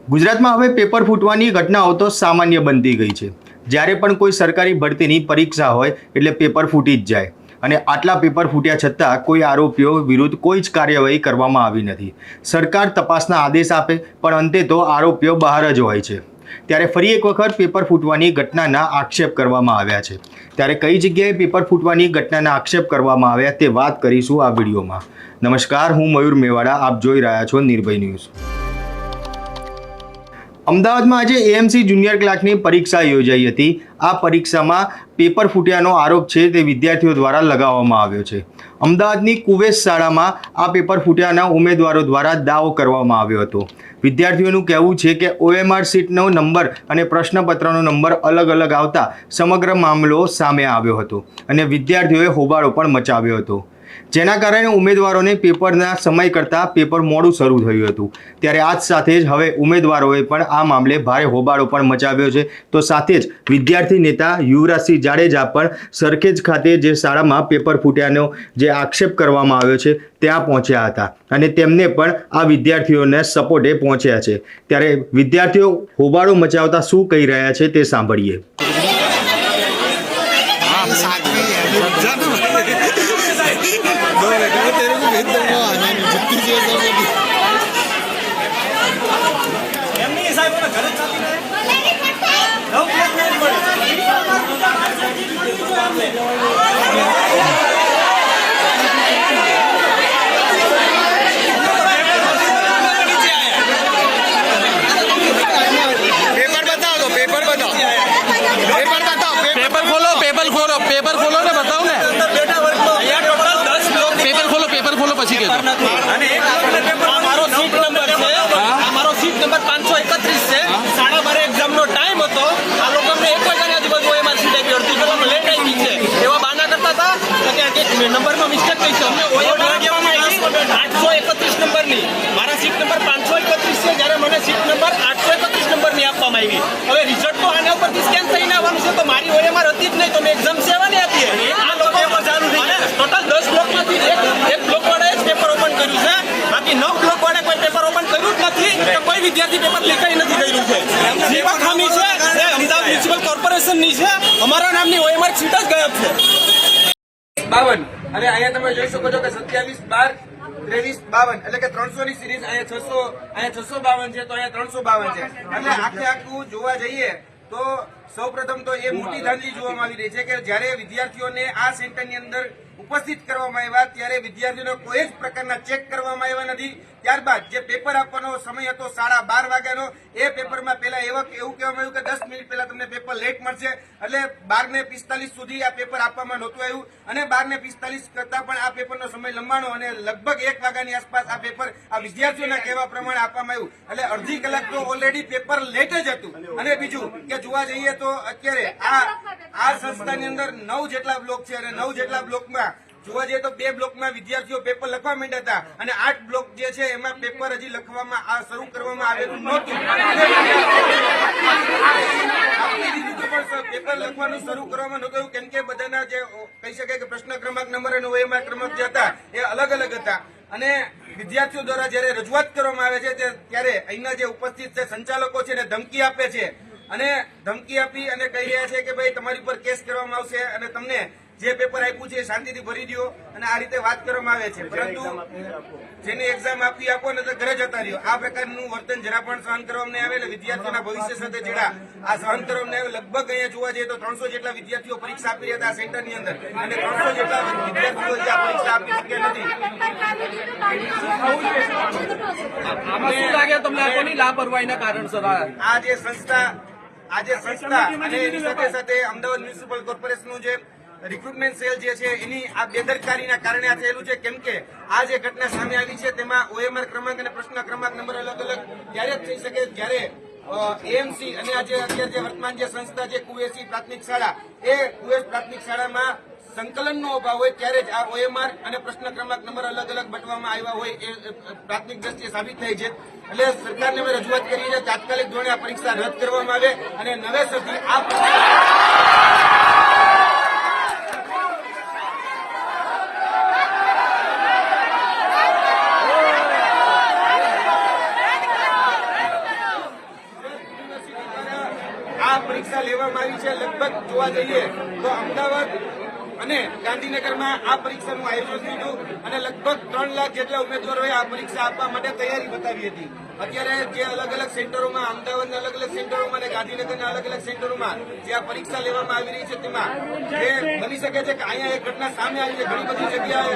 ગુજરાતમાં હવે પેપર ફૂટવાની ઘટનાઓ તો સામાન્ય બનતી ગઈ છે। જ્યારે પણ કોઈ સરકારી ભરતીની પરીક્ષા હોય એટલે પેપર ફૂટી જ જાય અને આટલા પેપર ફૂટ્યા છતાં કોઈ આરોપીઓ વિરુદ્ધ કોઈ જ કાર્યવાહી કરવામાં આવી નથી। સરકાર તપાસના આદેશ આપે પણ અંતે તો આરોપીઓ બહાર જ હોય છે। ત્યારે ફરી એક વખત પેપર ફૂટવાની ઘટનાના આક્ષેપ કરવામાં આવ્યા છે। ત્યારે કઈ જગ્યાએ પેપર ફૂટવાની ઘટનાના આક્ષેપ કરવામાં આવ્યા તે વાત કરીશું આ વિડીયોમાં। નમસ્કાર, હું મયુર મેવાડા, આપ જોઈ રહ્યા છો નિર્ભય ન્યૂઝ। અમદાવાદમાં આજે એએમસી જુનિયર ક્લાર્કની પરીક્ષા યોજાઈ હતી। આ પરીક્ષામાં પેપર ફૂટ્યાનો આરોપ છે તે વિદ્યાર્થીઓ દ્વારા લગાવવામાં આવ્યો છે। અમદાવાદની કુવેસ શાળામાં આ પેપર ફૂટ્યાના ઉમેદવારો દ્વારા દાવો કરવામાં આવ્યો હતો। વિદ્યાર્થીઓનું કહેવું છે કે ઓએમઆર સીટનો નંબર અને પ્રશ્નપત્રનો નંબર અલગ અલગ આવતા સમગ્ર મામલો સામે આવ્યો હતો અને વિદ્યાર્થીઓએ હોબાળો પણ મચાવ્યો હતો, જેના કારણે ઉમેદવારોને પેપરના સમય કરતાં પેપર મોડું શરૂ થયું હતું। ત્યારે આ સાથે જ હવે ઉમેદવારોએ પણ આ મામલે ભારે હોબાળો પણ મચાવ્યો છે। તો સાથે જ વિદ્યાર્થી નેતા યુવરાજસિંહ જાડેજા પણ સરખેજ ખાતે જે શાળામાં પેપર ફૂટ્યાનો જે આક્ષેપ કરવામાં આવ્યો છે ત્યાં પહોંચ્યા હતા અને તેમને પણ આ વિદ્યાર્થીઓને સપોર્ટે પહોંચ્યા છે। ત્યારે વિદ્યાર્થીઓ હોબાળો મચાવતા શું કહી રહ્યા છે તે સાંભળીએ। पेपर खोलो ने बताओ ने पेपर खोलो પછી કે हमारो सीट नंबर છે हमारो सीट नंबर 531 છે 12:30 एग्जाम નો ટાઈમ હતો। આ લોકો અમને 1 વાગ્યાની આજુબાજુ એમાં સીટ આપી અડધી કલાક લેટ આવી છે એવા બાના કરતા હતા કે નંબરમાં મિસ્ટેક થઈ છે। અમને ઓએમઆર કહેવામાં આવી 831 નંબરની, મારા સીટ નંબર 531 છે જ્યારે મને સીટ નંબર 831 નંબરની આપવામાં આવી। હવે રિઝલ્ટ તો આના ઉપરથી સ્કેન થઈને આવવાનું છે, તો મારી ઓએમઆર હતી જ નહીં, તો મેં એક્ઝામ સેવાની આપી। આ લોકો ચાલુ થઈ ગયા ટોટલ 10 બ્લોકમાંથી એક બ્લોક વાળાએ જ પેપર ઓપન કર્યું છે, બાકી 9 બ્લોક વાળાએ કોઈ પેપર ઓપન કર્યું જ નથી કે કોઈ વિદ્યાર્થી પેપર લીકાઈ નથી કર્યું છે। જેવા ખામી છે એ અમદાવાદ મ્યુનિસિપલ કોર્પોરેશનની છે, અમારા નામની ઓએમઆર સીટ જ ગાયબ છે। 52 અને અહીંયા તમે જોઈ શકો છો કે 27 12 23 52 એટલે કે 300 ની સિરીઝ અહીંયા 652 છે, તો અહીંયા 352 છે। એટલે આખું જોવા જઈએ તો સૌપ્રથમ તો એ મોટી ધાંધલી જોવામાં આવી રહી છે કે જ્યારે વિદ્યાર્થીઓને આ સેન્ટરની અંદર ઉપસ્થિત કરવામાં આવ્યા ત્યારે વિદ્યાર્થીઓને કોઈ જ પ્રકારના ચેક કરવામાં આવ્યા નથી। ત્યારબાદ જે પેપર આપવાનો સમય હતો 12:30 વાગ્યાનો, એ પેપરમાં પહેલા એવું કહેવામાં આવ્યું કે 10 મિનિટ પહેલા તમને પેપર લેટ મળશે, એટલે 12:45 સુધી આ પેપર આપવામાં નહોતું આવ્યું અને 12:45 કરતા પણ આ પેપરનો સમય લંબાણો અને લગભગ 1 વાગ્યાની આસપાસ આ પેપર આ વિદ્યાર્થીઓના કહેવા પ્રમાણે આપવામાં આવ્યું, એટલે અડધી કલાક તો ઓલરેડી પેપર લેટ જ હતું। અને બીજું કે જોવા જઈએ તો અત્યારે આ સંસ્થાની અંદર 9 જેટલા બ્લોક છે અને 9 જેટલા બ્લોકમાં જોવા જઈએ તો 2 બ્લોકમાં વિદ્યાર્થીઓ પેપર લખવા માંડ્યા હતા અને 8 બ્લોક જે છે એમાં પેપર હજી લખવામાં શરૂ કરવામાં આવેલું નહોતું। પેપર લખવાનું શરૂ કરવામાં નહોતું કેમ કે બધાના જે કહી શકાય કે પ્રશ્ન ક્રમાંક નંબર અને ઓએમઆર ક્રમાંક જે હતા એ અલગ અલગ હતા અને વિદ્યાર્થીઓ દ્વારા જયારે રજૂઆત કરવામાં આવે છે ત્યારે અહીંના જે ઉપસ્થિત છે સંચાલકો છે એને ધમકી આપે છે અને ધમકી આપી અને કહી રહ્યા છે કે ભાઈ તમારી પર કેસ કરવામાં આવશે અને તમને જે પેપર આપ્યું છે એ શાંતિથી ભરી દો અને આ રીતે વાત કરવામાં આવે છે, પરંતુ જેની એક્ઝામ આપી આપો ને તો ઘરે જતા રહ્યો, આ પ્રકારનું વર્તન જરા પણ સહન કરવામાં નહીં આવે। એટલે વિદ્યાર્થીઓના ભવિષ્ય સાથે જેડા આ સહન કરવામાં નહીં આવે। લગભગ અહીંયા જોવા જઈએ તો 300 જેટલા વિદ્યાર્થીઓ પરીક્ષા આપી રહ્યા હતા આ સેન્ટરની અંદર અને 300 જેટલા વિદ્યાર્થીઓ જે આ પરીક્ષા આપી શક્યા નથી। આમાં શું લાગે તમને આ કોની લાપરવાહીના કારણસર આ જે સંસ્થા અને એની સાથે સાથે અમદાવાદ મ્યુનિસિપલ કોર્પોરેશનનું જે રિક્રુટમેન્ટ સેલ જે છે એની આ બેદરકારીના કારણે આ થયેલું છે, કેમ કે આ જે ઘટના સામે આવી છે તેમાં ઓએમઆર ક્રમાંક અને પ્રશ્ન ક્રમાંક નંબર અલગ અલગ ત્યારે જ થઈ શકે જ્યારે એએમસી અને આ જે અત્યારે જે વર્તમાન જે સંસ્થા છે કુવેસી પ્રાથમિક શાળા, એ કુવેસ પ્રાથમિક શાળામાં સંકલનનો અભાવ હોય ત્યારે જ આ ઓએમઆર અને પ્રશ્ન ક્રમાંક નંબર અલગ અલગ બટવામાં આવ્યા હોય એ પ્રાથમિક દ્રષ્ટિએ સાબિત થઈ છે। એટલે સરકારને અમે રજૂઆત કરી છે તાત્કાલિક ધોરણે આ પરીક્ષા રદ કરવામાં આવે અને નવેસરથી આ આ પરીક્ષા લેવામાં આવી છે. લગભગ જોવા જઈએ તો અમદાવાદ અને ગાંધીનગરમાં આ પરીક્ષાનું આયોજન થયું અને લગભગ 3 લાખ જેટલા ઉમેદવારોએ આ પરીક્ષા આપવા માટે તૈયારી બતાવી હતી. અત્યારે જે અલગ અલગ સેન્ટરોમાં, અમદાવાદના અલગ અલગ સેન્ટરોમાં અને ગાંધીનગરના અલગ અલગ સેન્ટરોમાં જે આ પરીક્ષા લેવામાં આવી રહી છે તેમાં જે બની શકે છે કે અહીંયા એક ઘટના સામે આવી છે. ઘણી બધી જગ્યાએ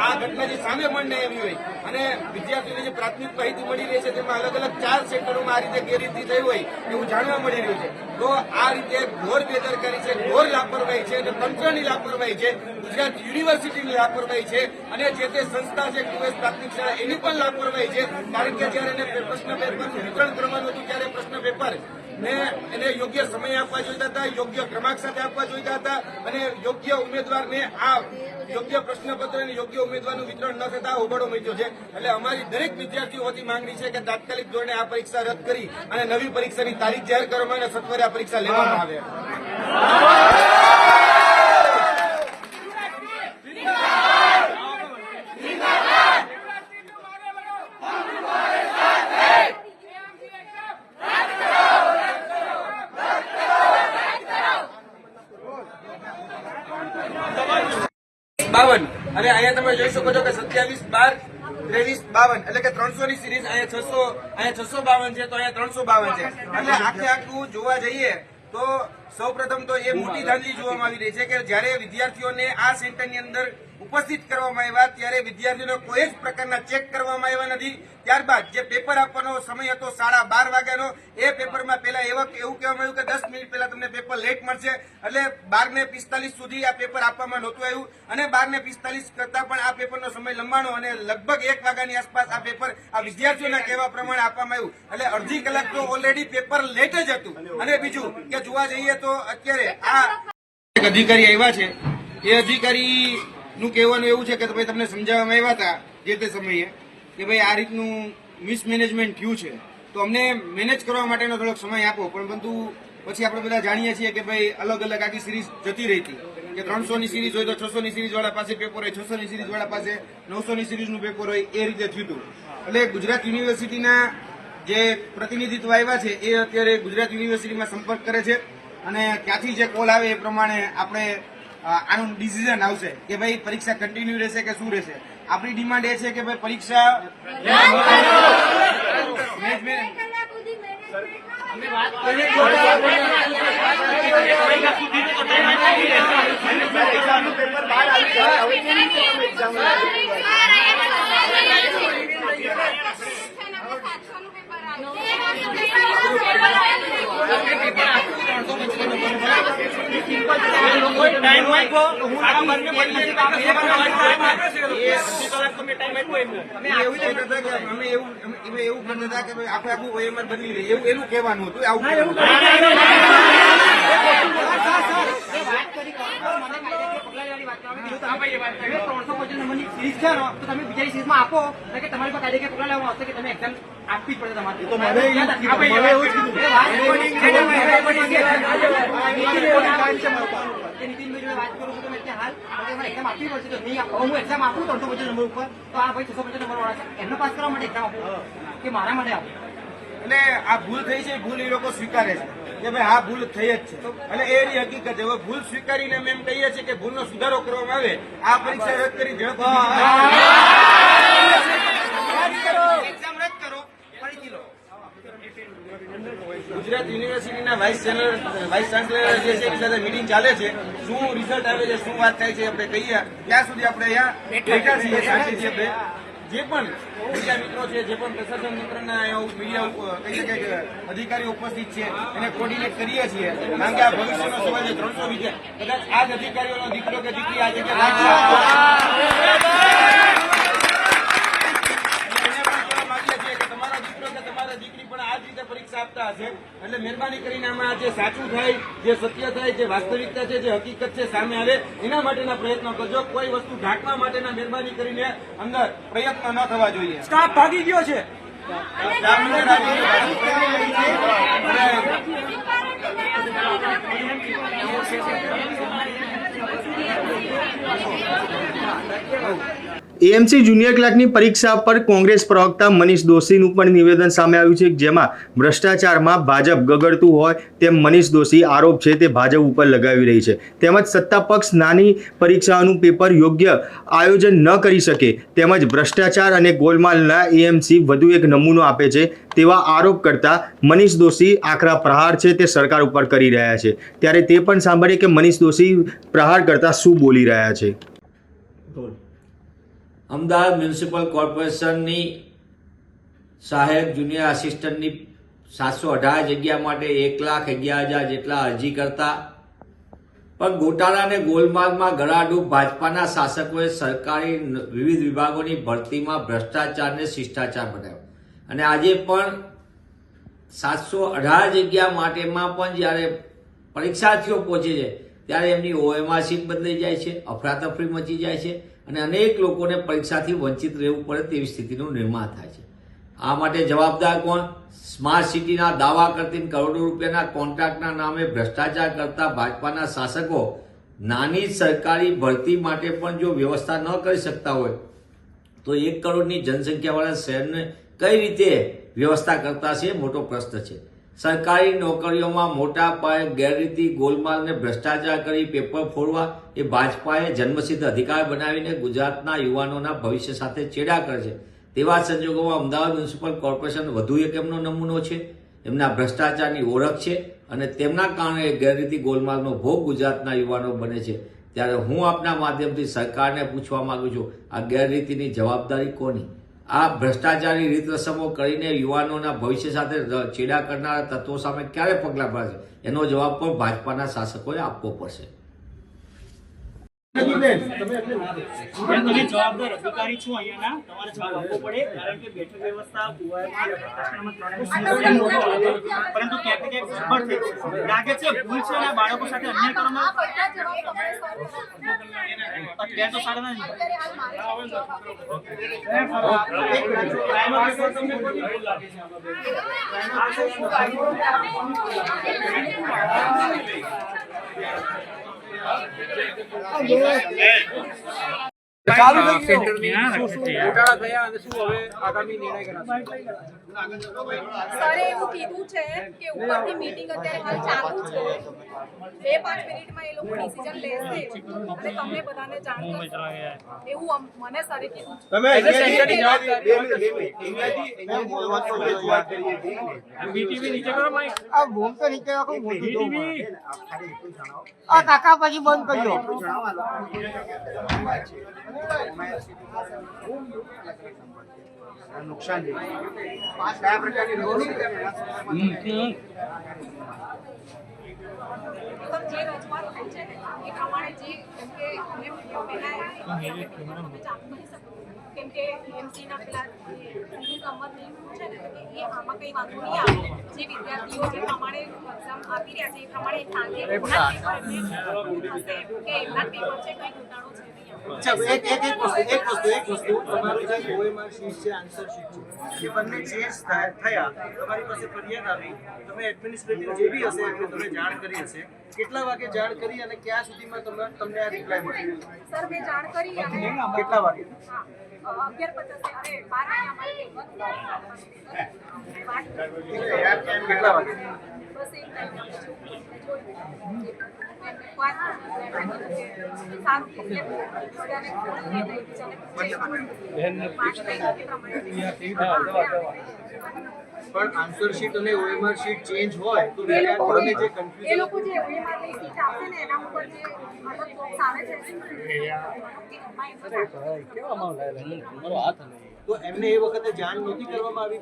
આ ઘટના જે સામે પણ નહીં આવી હોય અને વિદ્યાર્થીઓને જે પ્રાથમિક માહિતી મળી રહી છે તેમાં અલગ અલગ 4 સેન્ટરોમાં આ રીતે ગેરરીતિ થઈ હોય એવું જાણવા મળી રહ્યું છે. તો આ રીતે ઘોર બેદરકારી છે, ઘોર લાપરવાહી છે અને તંત્રની લાપરવાહી છે, ગુજરાત યુનિવર્સિટીની લાપરવાહી છે અને જે તે સંસ્થા છે QS પ્રાથમિક શાળા એની પણ લાપરવાહી છે. કારણ કે જયારે એને પ્રશ્ન પેપરનું વિતરણ કરવાનું હતું ત્યારે પ્રશ્ન પેપર એને યોગ્ય સમય આપવા જોઈતા હતા, યોગ્ય ક્રમાંક સાથે આપવા જોઈતા હતા અને યોગ્ય ઉમેદવારને આ યોગ્ય પ્રશ્નપત્ર અને યોગ્ય ઉમેદવારનું વિતરણ ન થતા હોબાળો મચ્યો છે. એટલે અમારી દરેક વિદ્યાર્થીઓ વતી માંગણી છે કે તાત્કાલિક ધોરણે આ પરીક્ષા રદ કરી અને નવી પરીક્ષાની તારીખ જાહેર કરવામાં અને સત્વરે આ પરીક્ષા લેવામાં આવે. બાવન અને અહીંયા તમે જોઈ શકો છો કે 27/12/23/52 એટલે કે 300 ની સિરીઝ અહીંયા 652 છે તો અહીંયા 352 છે. એટલે આખું જોવા જઈએ તો સૌપ્રથમ તો એ મોટી ધાંધલી જોવામાં આવી રહી છે કે જ્યારે વિદ્યાર્થીઓને આ સેન્ટરની અંદર ઉપસ્થિત કરવામાં આવ્યા ત્યારે વિદ્યાર્થીઓને કોઈ જ પ્રકારના ચેક કરવામાં આવ્યા નથી. ત્યારબાદ જે પેપર આપવાનો સમય હતો 12:30 વાગ્યાનો, એ પેપરમાં પહેલા એવું કહેવામાં આવ્યું કે 10 મિનિટ પહેલા તમને પેપર લેટ મળશે. એટલે 12:45 સુધી આ પેપર આપવામાં નહોતું આવ્યું અને 12:45 કરતા પણ આ પેપરનો સમય લંબાણો અને લગભગ 1 વાગ્યાની આસપાસ આ પેપર આ વિદ્યાર્થીઓના કહેવા પ્રમાણે આપવામાં આવ્યું. એટલે અડધી કલાક તો ઓલરેડી પેપર લેટ જ હતું. અને બીજું કે જોવા જઈએ તો અત્યારે આ એક અધિકારી આવ્યા છે, એ અધિકારી નું કહેવાનું એવું છે કે ભાઈ તમને સમજાવવામાં આવ્યા હતા જે તે સમયે કે ભાઈ આ રીતનું મિસમેનેજમેન્ટ થયું છે તો અમને મેનેજ કરવા માટેનો થોડોક સમય આપો. પરંતુ પછી આપણે બધા જાણીએ છીએ કે ભાઈ અલગ અલગ આખી સિરીઝ જતી રહી હતી કે 300 ની સિરીઝ હોય તો 600 ની સિરીઝ વાળા પાસે પેપર હોય, 600 ની સિરીઝ વાળા પાસે 900 ની સિરીઝનું પેપર હોય, એ રીતે થયું હતું. એટલે ગુજરાત યુનિવર્સિટીના જે પ્રતિનિધિત્વ આવ્યા છે એ અત્યારે ગુજરાત યુનિવર્સિટીમાં સંપર્ક કરે છે અને ત્યાંથી જે કોલ આવે એ પ્રમાણે આપણે આનું ડિસિઝન આવશે કે ભાઈ પરીક્ષા કન્ટિન્યુ રહેશે કે શું રહેશે. આપણી ડિમાન્ડ એ છે કે ભાઈ પરીક્ષા એવું કરતા કે આખું OMR બદલી રહી એવું કહેવાનું હતું. આવું તમે બીજા સિરીઝમાં આપો કે તમારી પાસે કાયદેસર પગલાં લેવામાં આવશે કે તમે એક્ઝામ આપવી જ પડે તમારે. નીતિનભાઈ જોડે વાત કરું છું તમે હાલ એક્ઝામ આપવી પડશે તો નહીં આપો. હું એક્ઝામ આપું 350 નંબર ઉપર તો આ ભાઈ 650 નંબર વાળા છે એમને પાસ કરવા માટે એક્ઝામ આપું કે મારા માટે આપું. એટલે આ ભૂલ થઈ છે, ભૂલ એ લોકો સ્વીકારે છે કે ભાઈ આ ભૂલ થઈ જ છે. એટલે એની હકીકત છે. હવે ભૂલ સ્વીકારીને અમે એમ કહીએ છીએ કે ભૂલનો સુધારો કરવામાં આવે, આ પરીક્ષા રદ કરી ઝડપથી એક્ઝામ રદ કરો, ફરીથી લો. ગુજરાત યુનિવર્સિટીના વાઇસ ચાન્સલર જે છે એની સાથે મીટિંગ ચાલે છે. શું રિઝલ્ટ આવે છે, શું વાત થાય છે આપણે કહીએ ત્યાં સુધી આપણે અહીંયા બેઠા છીએ શાંતિથી. આપણે જે પણ મીડિયા મિત્રો છે, જે પણ પ્રશાસન મિત્રના મીડિયા કહી શકાય કે અધિકારીઓ ઉપસ્થિત છે એને કોર્ડિનેટ કરીએ છીએ. કારણ કે આ ભવિષ્યનો સવાલ છે. 300 વિદ્યાર્થી કદાચ આ જ અધિકારીઓનો દીકરો કે દીકરી આ પરીક્ષા આપતા હશે. એટલે મહેરબાની કરીને આમાં જે સાચું થાય, જે સત્ય થાય, જે વાસ્તવિકતા છે, જે હકીકત છે સામે આવે એના માટેના પ્રયત્નો કરજો. કોઈ વસ્તુ ઢાંકવા માટેના મહેરબાની કરીને અંદર પ્રયત્ન ન થવા જોઈએ. સ્ટાફ ભાગી ગયો છે. એએમસી જુનિયર ક્લાર્કની પરીક્ષા પર કોંગ્રેસ પ્રવક્તા મનીષ દોશીનું પણ નિવેદન સામે આવ્યું છે, જેમાં ભ્રષ્ટાચારમાં ભાજપ ગગડતું હોય તેમ મનીષ દોશી આરોપ છે તે ભાજપ ઉપર લગાવી રહી છે. તેમજ સત્તા પક્ષ નાની પરીક્ષાઓનું પેપર યોગ્ય આયોજન ન કરી શકે તેમજ ભ્રષ્ટાચાર અને ગોલમાલના એએમસી વધુ એક નમૂનો આપે છે તેવા આરોપ કરતા મનીષ દોશી આકરા પ્રહાર છે તે સરકાર ઉપર કરી રહ્યા છે. ત્યારે તે પણ સાંભળીએ કે મનીષ દોશી પ્રહાર કરતા શું બોલી રહ્યા છે. અમદાવાદ મ્યુનિસિપલ કોર્પોરેશનની સહાયક જુનિયર આસિસ્ટન્ટની 718 જગ્યા માટે 1,11,000 જેટલા અરજી કરતા પણ ગોટાળા અને ગોલમાલમાં ગળાડૂબ ભાજપાના શાસકોએ સરકારી વિવિધ વિભાગોની ભરતીમાં ભ્રષ્ટાચારને શિષ્ટાચાર બનાવ્યો અને આજે પણ 718 જગ્યા માટેમાં પણ જ્યારે પરીક્ષાર્થીઓ પહોંચે છે ત્યારે એમની OMR સીટ બદલાઈ જાય છે, અફરાતફરી મચી જાય છે અને અનેક લોકોને પરીક્ષાથી વંચિત રહેવું પડે તેવી સ્થિતિનું નિર્માણ થાય છે. આ માટે જવાબદાર કોણ? સ્માર્ટ સિટીના દાવા કરતી કરોડો રૂપિયાના કોન્ટ્રાક્ટના નામે ભ્રષ્ટાચાર કરતા ભાજપાના શાસકો નાની સરકારી ભરતી માટે પણ જો વ્યવસ્થા ન કરી શકતા હોય તો 1 કરોડની જનસંખ્યાવાળા શહેરને કઈ રીતે વ્યવસ્થા કરતા છે મોટો પ્રશ્ન છે. સરકારી નોકરીઓમાં મોટા પાયે ગેરરીતિ, ગોલમાલ અને ભ્રષ્ટાચાર કરી પેપર ફોડવા એ ભાજપાએ જન્મસિદ્ધ અધિકાર બનાવીને ગુજરાતના યુવાનોના ભવિષ્ય સાથે ચેડા કરે છે. તેવા સંજોગોમાં અમદાવાદ મ્યુનિસિપલ કોર્પોરેશન વધુ એક એમનો નમૂનો છે. એમના ભ્રષ્ટાચારની ઓળખ છે અને તેમના કારણે ગેરરીતિ ગોલમાલનો ભોગ ગુજરાતના યુવાનો બને છે. ત્યારે હું આપના માધ્યમથી સરકારને પૂછવા માંગુ છું, આ ગેરરીતિની જવાબદારી કોની? આ ભ્રષ્ટાચારી રીત રસમો કરીને યુવાનોના ભવિષ્ય સાથે ચેડા કરનારા તત્વો સામે ક્યારે પગલાં ભરાશે? એનો જવાબ પણ ભાજપાના શાસકોએ આપવો પડશે. તમે જવાબદાર અધિકારી છો અહીંયાના, તમારે જવાબ આપવો પડે કારણ કે બેઠક વ્યવસ્થા પરંતુ ક્યાંક ને ક્યાંક ગડબડ થઈ છે. લાગે છે ભૂલ છે અને બાળકો સાથે અન્યાય કરવામાં અત્યારે તો સાડા સરે એવું કીધું છે કે ઉપરની મીટિંગ અત્યારે હાલ ચાલુ છે, 2-5 મિનિટમાં એ લોકો ડિસિઝન લેશે અને તમને બધાને જાણ કરશે એવું મને સરે કીધું આ કાકા પછી બંધ કર્યો. નુકસાન છે. 5 કયા પ્રકારની લોન જે રજૂઆત થઈ છે ને એ પ્રમાણે જે કેમ કે અમે પહેલા કેમ કે એમસીના પેલા નંબર છે ને એ આમાં કંઈ વાંધો નહીં આવે. જે વિદ્યાર્થીઓ જે પ્રમાણે એક્ઝામ આપી રહ્યા છે એ પ્રમાણે સાંજે કે એમના પેપર છે કંઈ ઘટાડો છે નહીં. એક વસ્તુ તમારું જે OMR શીટ છે, આન્સર શીટ છે, એ બંને ચેન્જ થયા, તમારી પાસે ફરિયાદ આવી, તમે એડમિનિસ્ટ્રેટિવ જે બી હશે એટલે તમે જાણ કરી હશે. કેટલા વાગે જાણ કરી અને ક્યાં સુધીમાં તમને આ રિપ્લાય મળ્યો? સર મેં જાણ કરી અને કેટલા વાગે? 11:50 અરે 12 કેટલા વાગે? બસ એક પણ આન્સર શીટ અને OMR શીટ ચેન્જ હોય તો વિદ્યાર્થીઓને જે એ કન્ફ્યુઝન લોકો જે OMR ની સીટ આપશે ને એના ઉપર જે અલગ બોક્સ આવે છે તો એમને એ વખતે જાણ નહોતી કરવામાં આવી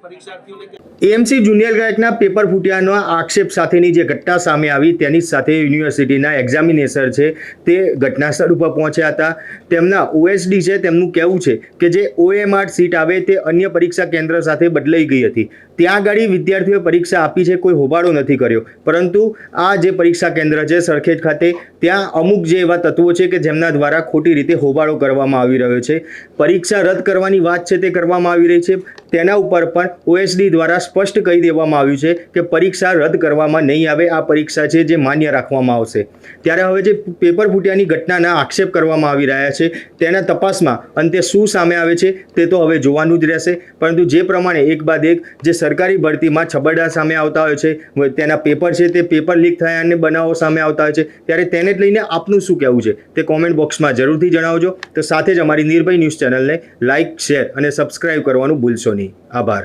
પરીક્ષાર્થીઓને કે એએમસી જુનિયર ક્લાર્કના પેપર ફૂટ્યાનો આક્ષેપ સાથેની જે ઘટના સામે આવી તેની સાથે યુનિવર્સિટીના એક્ઝામિનેશન છે તે ઘટનાસ્થળ ઉપર પહોંચ્યા હતા. તેમના OSD છે તેમનું કહેવું છે કે જે OMR સીટ આવે તે અન્ય પરીક્ષા કેન્દ્ર સાથે બદલાઈ ગઈ હતી. ત્યાં આગળ વિદ્યાર્થીઓએ પરીક્ષા આપી છે, કોઈ હોબાળો નથી કર્યો, પરંતુ આ જે પરીક્ષા કેન્દ્ર છે સરખેજ ખાતે ત્યાં અમુક જે એવા તત્વો છે કે જેમના દ્વારા ખોટી રીતે હોબાળો કરવામાં આવી રહ્યો છે. પરીક્ષા રદ કરવાની વાત છે તે કરવામાં આવી રહી છે. તેના ઉપર પણ OSD દ્વારા સ્પષ્ટ કહી દેવામાં આવ્યું છે કે પરીક્ષા રદ કરવામાં નહીં આવે, આ પરીક્ષા છે જે માન્ય રાખવામાં આવશે. ત્યારે હવે જે પેપર ફૂટ્યાની ઘટનાના આક્ષેપ કરવામાં આવી રહ્યા છે તેના તપાસમાં અંતે શું સામે આવે છે તે તો હવે જોવાનું જ રહેશે. પરંતુ જે પ્રમાણે એક બાદ એક જે સરકારી ભરતીમાં છબરડા સામે આવતા હોય છે, તેના પેપર છે તે પેપર લીક થયા અને બનાવો સામે આવતા હોય છે, ત્યારે તેને જ લઈને આપનું શું કહેવું છે તે કોમેન્ટ બોક્સમાં જરૂરથી જણાવજો. તો સાથે જ અમારી નિર્ભય ન્યૂઝ ચેનલને લાઇક, શેર અને સબસ્ક્રાઇબ કરવાનું ભૂલશો નહીં. આભાર.